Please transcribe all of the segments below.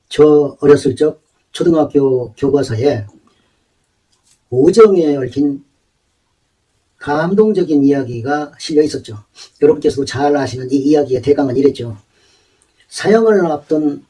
저 어렸을 적 초등학교 교과서에 오정에 얽힌 감동적인 이야기가 실려 있었죠. 여러분께서도 잘 아시는 이 이야기의 대강은 이랬죠. 사형을 앞둔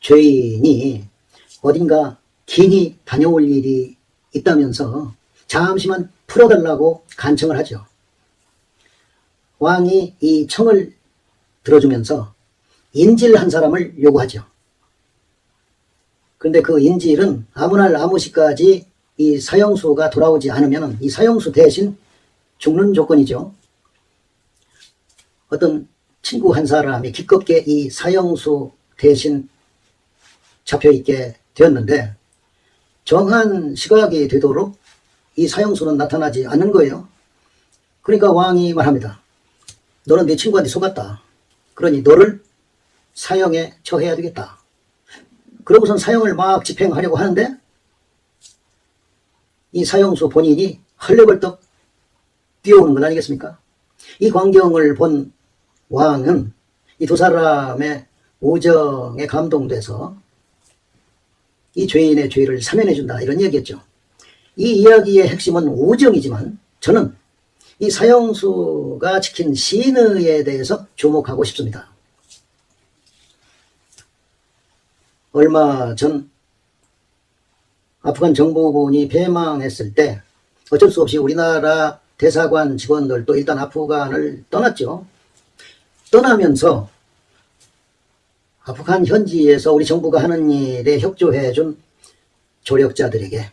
죄인이 어딘가 긴히 다녀올 일이 있다면서 잠시만 풀어달라고 간청을 하죠. 왕이 이 청을 들어주면서 인질 한 사람을 요구하죠. 그런데 그 인질은 아무 날 아무 시까지 이 사형수가 돌아오지 않으면 이 사형수 대신 죽는 조건이죠. 어떤 친구 한 사람이 기껍게 이 사형수 대신 잡혀있게 되었는데 정한 시각이 되도록 이 사형수는 나타나지 않는 거예요. 그러니까 왕이 말합니다. 너는 네 친구한테 속았다. 그러니 너를 사형에 처해야 되겠다. 그러고선 사형을 막 집행하려고 하는데 이 사형수 본인이 헐레벌떡 뛰어오는 건 아니겠습니까? 이 광경을 본 왕은 이 두 사람의 오정에 감동돼서 이 죄인의 죄를 사면해 준다 이런 얘기였죠. 이 이야기의 핵심은 오정이지만 저는 이 사형수가 지킨 신의에 대해서 주목하고 싶습니다. 얼마 전 아프간 정부군이 패망했을 때 어쩔 수 없이 우리나라 대사관 직원들도 일단 아프간을 떠났죠. 떠나면서 아프간 현지에서 우리 정부가 하는 일에 협조해 준 조력자들에게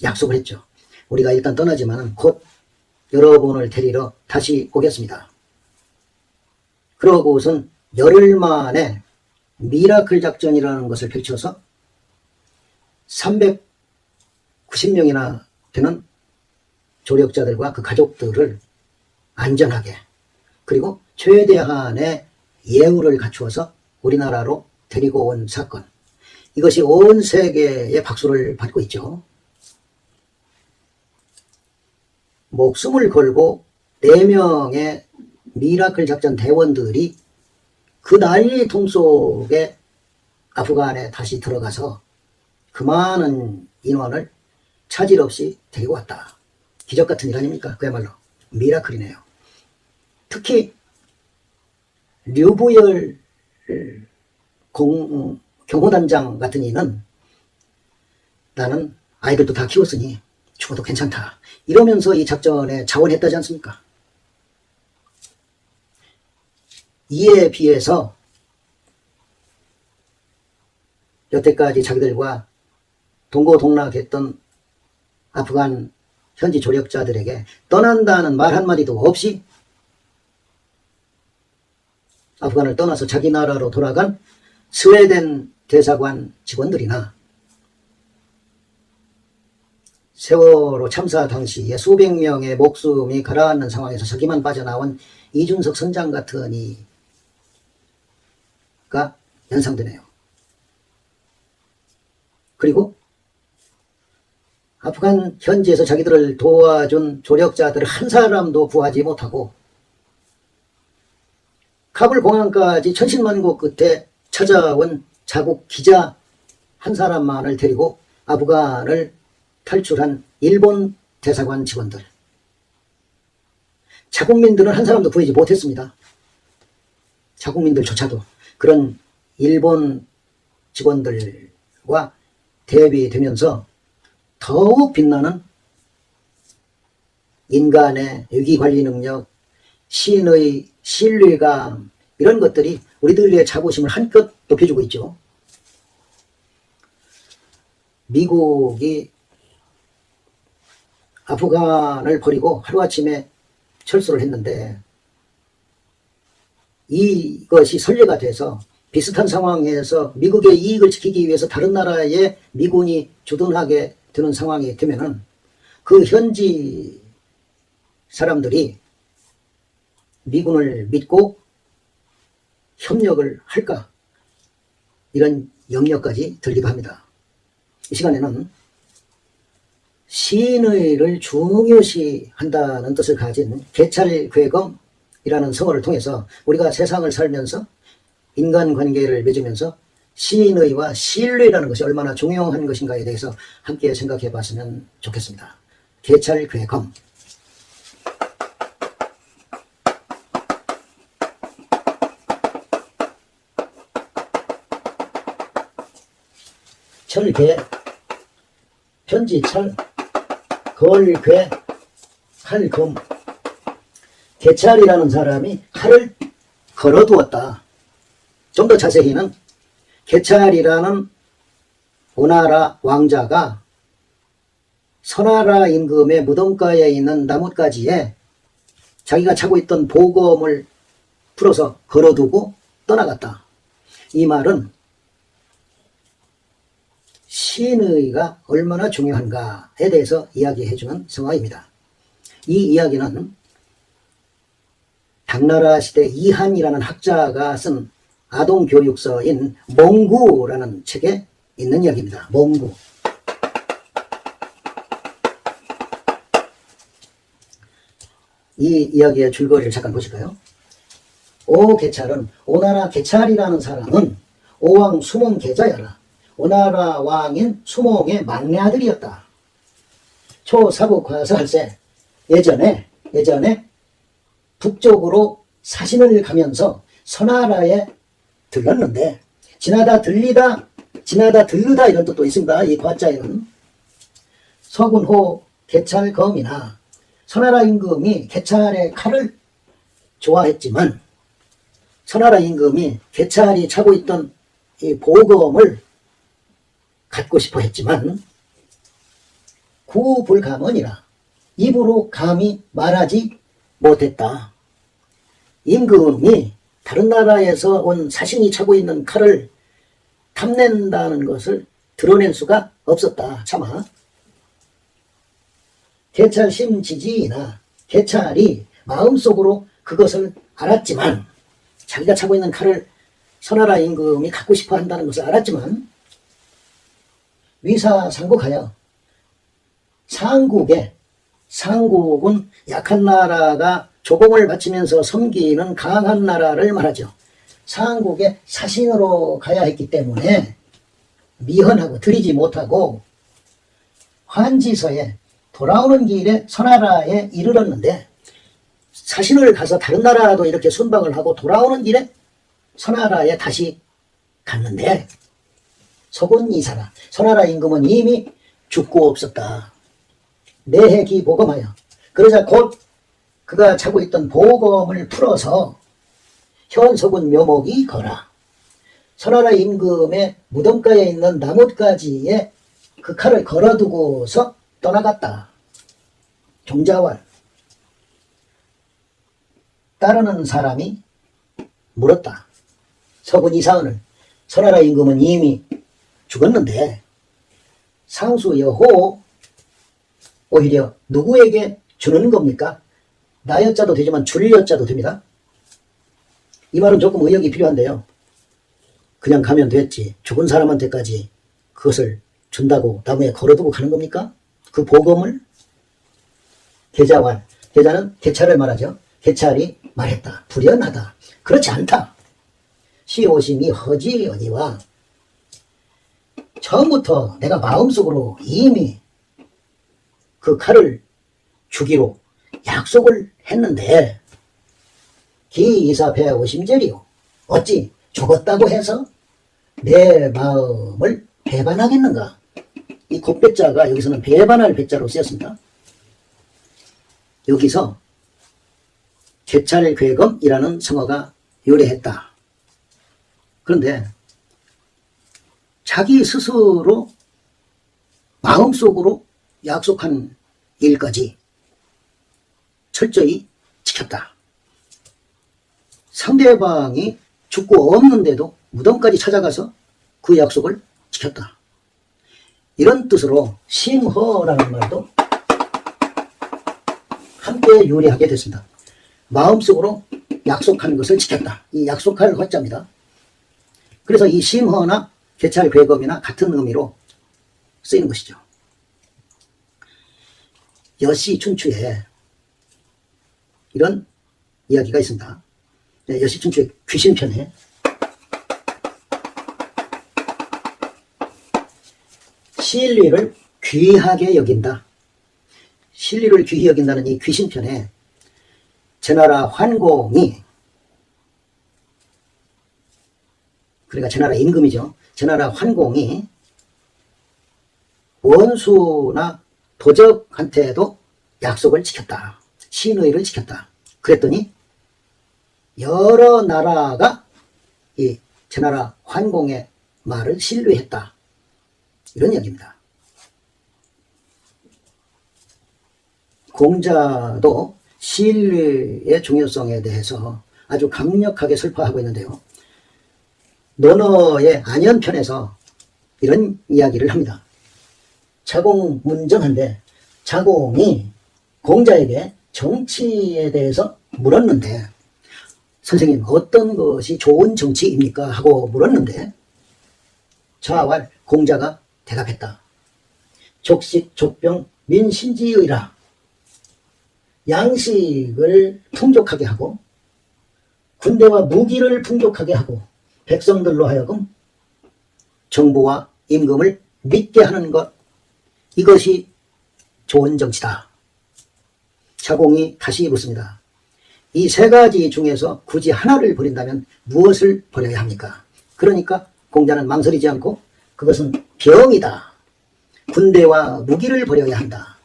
약속을 했죠. 우리가 일단 떠나지만 곧 여러분을 데리러 다시 오겠습니다. 그러고선 열흘 만에 미라클 작전이라는 것을 펼쳐서 390명이나 되는 조력자들과 그 가족들을 안전하게 그리고 최대한의 예우를 갖추어서 우리나라로 데리고 온 사건. 이것이 온 세계의 박수를 받고 있죠. 목숨을 걸고 4명의 미라클 작전 대원들이 그 난리통 속에 아프간에 다시 들어가서 그 많은 인원을 차질 없이 데리고 왔다. 기적 같은 일 아닙니까? 그야말로 미라클이네요. 특히 류부열 경호단장 같은 이는 나는 아이들도 다 키웠으니 죽어도 괜찮다. 이러면서 이 작전에 자원했다지 않습니까? 이에 비해서 여태까지 자기들과 동고동락했던 아프간 현지 조력자들에게 떠난다는 말 한마디도 없이 아프간을 떠나서 자기 나라로 돌아간 스웨덴 대사관 직원들이나 세월호 참사 당시에 수백 명의 목숨이 가라앉는 상황에서 자기만 빠져나온 이준석 선장 같은 이가 연상되네요. 그리고 아프간 현지에서 자기들을 도와준 조력자들을 한 사람도 구하지 못하고 카불 공항까지 천신만고 끝에 찾아온 자국 기자 한 사람만을 데리고 아프간을 탈출한 일본 대사관 직원들. 자국민들은 한 사람도 구하지 못했습니다. 자국민들조차도 그런 일본 직원들과 대비되면서 더욱 빛나는 인간의 위기관리 능력, 신의 신뢰감 이런 것들이 우리들의 자부심을 한껏 높여주고 있죠. 미국이 아프간을 버리고 하루아침에 철수를 했는데 이것이 선례가 돼서 비슷한 상황에서 미국의 이익을 지키기 위해서 다른 나라에 미군이 주둔하게 되는 상황이 되면은 그 현지 사람들이 미군을 믿고 협력을 할까? 이런 염려까지 들기도 합니다. 이 시간에는 신의를 중요시 한다는 뜻을 가진 개찰괴검이라는 성어를 통해서 우리가 세상을 살면서 인간관계를 맺으면서 시인의와 신뢰라는 것이 얼마나 중요한 것인가에 대해서 함께 생각해 봤으면 좋겠습니다. 개찰괴검. 철괴, 편지철, 걸괴, 칼금. 개찰이라는 사람이 칼을 걸어두었다. 좀 더 자세히는 개찰이라는 오나라 왕자가 선하라 임금의 무덤가에 있는 나뭇가지에 자기가 차고 있던 보검을 풀어서 걸어두고 떠나갔다. 이 말은 신의가 얼마나 중요한가에 대해서 이야기해주는 성화입니다. 이 이야기는 당나라 시대 이한이라는 학자가 쓴 아동교육서인 몽구라는 책에 있는 이야기입니다. 몽구. 이 이야기의 줄거리를 잠깐 보실까요? 오개찰은 오나라 개찰이라는 사람은 오왕 수몽 계자여라. 오나라 왕인 수몽의 막내 아들이었다. 초사국화사할세 예전에 북쪽으로 사신을 가면서 선하라에 들렀는데 지나다 들르다 이런 뜻도 있습니다. 이 과자에는 서군호 개찰검이나 선하라 임금이 개찰의 칼을 좋아했지만 선하라 임금이 개찰이 차고 있던 이 보검을 갖고 싶어 했지만 구불감언이라 입으로 감히 말하지 못했다. 임금이 다른 나라에서 온 사신이 차고 있는 칼을 탐낸다는 것을 드러낼 수가 없었다. 차마 개찰심지지나 개찰이 마음속으로 그것을 알았지만 자기가 차고 있는 칼을 선하라 임금이 갖고 싶어 한다는 것을 알았지만 위사상국하여 상국은 약한 나라가 조공을 바치면서 섬기는 강한 나라를 말하죠. 상국의 사신으로 가야 했기 때문에 미헌하고 들이지 못하고 환지서에 돌아오는 길에 선하라에 이르렀는데 사신을 가서 다른 나라도 이렇게 순방을 하고 돌아오는 길에 선하라에 다시 갔는데 서군 이사라 선하라 임금은 이미 죽고 없었다. 내해기 보검하여 그러자 곧 그가 차고 있던 보검을 풀어서 현서군 묘목이 거라 선하라 임금의 무덤가에 있는 나뭇가지에 그 칼을 걸어두고서 떠나갔다. 종자왈 따르는 사람이 물었다. 서군 이사원을 선하라 임금은 이미 죽었는데 상수여호 오히려 누구에게 주는 겁니까? 나여자도 되지만 줄여자도 됩니다. 이 말은 조금 의역이 필요한데요. 그냥 가면 됐지. 죽은 사람한테까지 그것을 준다고 나무에 걸어두고 가는 겁니까? 그 보검을? 계자왈. 계자는 개찰을 말하죠. 개찰이 말했다. 불연하다. 그렇지 않다. 시오심이 허지어니와 처음부터 내가 마음속으로 이미 그 칼을 주기로 약속을 했는데 기이사패 오심제리요 어찌 죽었다고 해서 내 마음을 배반하겠는가. 이 곱배자가 여기서는 배반할 배자로 쓰였습니다. 여기서 개찰괴검이라는 성어가 유래했다. 그런데 자기 스스로 마음속으로 약속한 일까지 철저히 지켰다. 상대방이 죽고 없는데도 무덤까지 찾아가서 그 약속을 지켰다. 이런 뜻으로 심허라는 말도 함께 유래하게 됐습니다. 마음속으로 약속한 것을 지켰다. 이 약속할 허자입니다. 그래서 이 심허나 개찰괴검이나 같은 의미로 쓰이는 것이죠. 여시춘추에 이런 이야기가 있습니다. 네, 여시춘추의 귀신편에 신리를 귀하게 여긴다. 신리를 귀히 여긴다는 이 귀신편에 제나라 환공이, 그러니까 제나라 임금이죠. 제나라 환공이 원수나 도적한테도 약속을 지켰다. 신의를 지켰다. 그랬더니 여러 나라가 이 제나라 환공의 말을 신뢰했다. 이런 이야기입니다. 공자도 신뢰의 중요성에 대해서 아주 강력하게 설파하고 있는데요. 논어의 안연편에서 이런 이야기를 합니다. 자공문정한데 자공이 공자에게 정치에 대해서 물었는데, 선생님 어떤 것이 좋은 정치입니까? 하고 물었는데 자왈 공자가 대답했다. 족식 족병 민신지의라. 양식을 풍족하게 하고 군대와 무기를 풍족하게 하고 백성들로 하여금 정부와 임금을 믿게 하는 것, 이것이 좋은 정치다. 자공이 다시 묻습니다. 이 세 가지 중에서 굳이 하나를 버린다면 무엇을 버려야 합니까? 그러니까 공자는 망설이지 않고 그것은 병이다. 군대와 무기를 버려야 한다.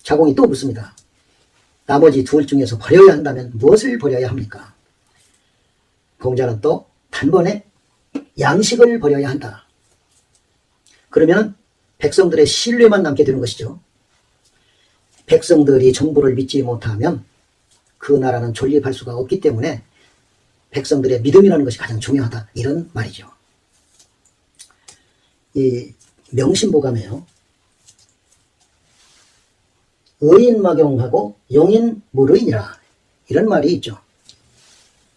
자공이 또 묻습니다. 나머지 둘 중에서 버려야 한다면 무엇을 버려야 합니까? 공자는 또 단번에 양식을 버려야 한다. 그러면 백성들의 신뢰만 남게 되는 것이죠. 백성들이 정부를 믿지 못하면 그 나라는 존립할 수가 없기 때문에 백성들의 믿음이라는 것이 가장 중요하다. 이런 말이죠. 이 명심보감에요. 의인막용하고 용인무르인이라, 이런 말이 있죠.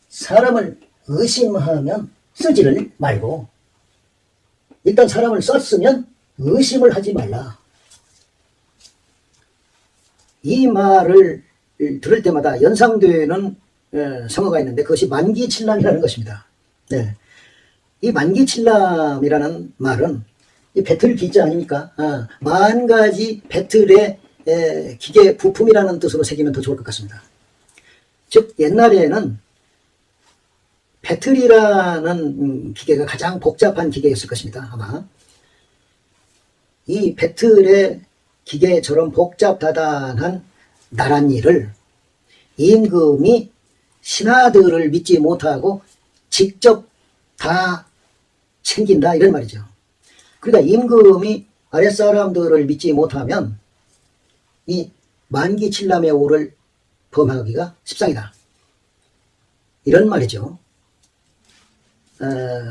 사람을 의심하면 쓰지를 말고 일단 사람을 썼으면 의심을 하지 말라. 이 말을 들을 때마다 연상되는 성어가 있는데 그것이 만기칠람이라는 것입니다. 네. 이 만기칠람이라는 말은 이 배틀 기자 아닙니까? 만 가지 배틀의 기계 부품이라는 뜻으로 새기면 더 좋을 것 같습니다. 즉 옛날에는 배틀이라는 기계가 가장 복잡한 기계였을 것입니다. 아마 이 배틀의 기계처럼 복잡다단한 나랏일을 임금이 신하들을 믿지 못하고 직접 다 챙긴다, 이런 말이죠. 그러니까 임금이 아랫사람들을 믿지 못하면 이 만기칠람의 오를 범하기가 십상이다, 이런 말이죠.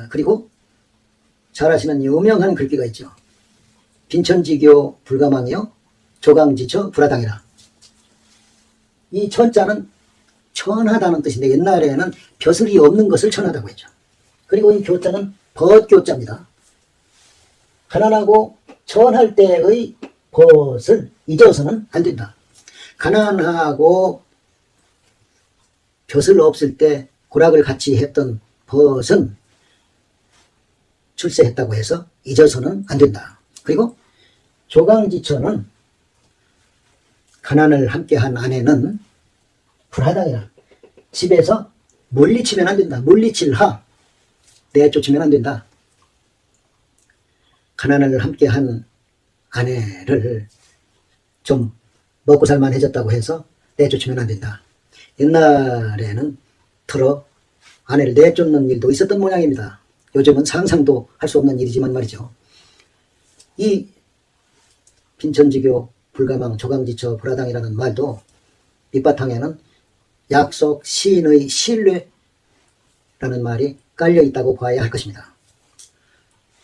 그리고 잘 아시는 유명한 글귀가 있죠. 빈천지교 불가망이요 조강지처 불화당이라. 이 천자는 천하다는 뜻인데 옛날에는 벼슬이 없는 것을 천하다고 했죠. 그리고 이 교자는 벗교자입니다. 가난하고 천할 때의 벗을 잊어서는 안 된다. 가난하고 벼슬 없을 때 고락을 같이 했던 벗은 출세했다고 해서 잊어서는 안 된다. 그리고 조강지처는 가난을 함께한 아내는 불하당이라. 집에서 물리치면 안 된다. 물리칠하, 내쫓으면 안 된다. 가난을 함께한 아내를 좀 먹고 살만해졌다고 해서 내쫓으면 안 된다. 옛날에는 들어 아내를 내쫓는 일도 있었던 모양입니다. 요즘은 상상도 할 수 없는 일이지만 말이죠. 이 빈천지교 불가망 조강지처 불화당이라는 말도 밑바탕에는 약속, 시인의 신뢰라는 말이 깔려 있다고 봐야 할 것입니다.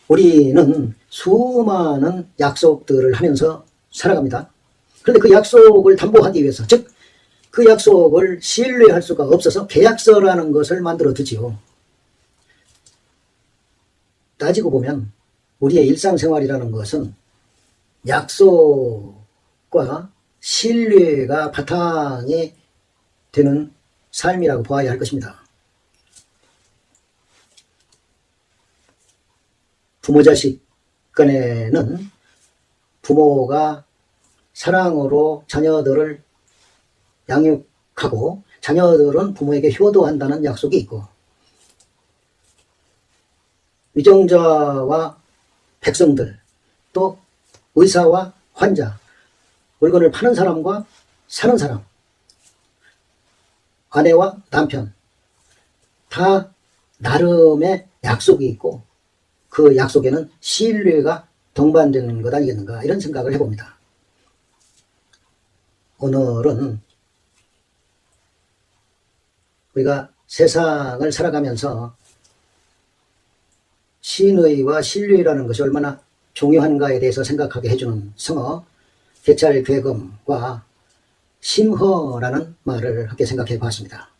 우리는 수많은 약속들을 하면서 살아갑니다. 그런데 그 약속을 담보하기 위해서, 즉 그 약속을 신뢰할 수가 없어서 계약서라는 것을 만들어 두지요. 따지고 보면 우리의 일상생활이라는 것은 약속과 신뢰가 바탕이 되는 삶이라고 보아야 할 것입니다. 부모 자식 간에는 부모가 사랑으로 자녀들을 양육하고 자녀들은 부모에게 효도한다는 약속이 있고, 위정자와 백성들, 또 의사와 환자, 물건을 파는 사람과 사는 사람, 아내와 남편, 다 나름의 약속이 있고 그 약속에는 신뢰가 동반되는 것 아니겠는가, 이런 생각을 해봅니다. 오늘은 우리가 세상을 살아가면서 신의와 신뢰라는 것이 얼마나 중요한가에 대해서 생각하게 해주는 성어 개찰괴금과 심허라는 말을 함께 생각해 보았습니다.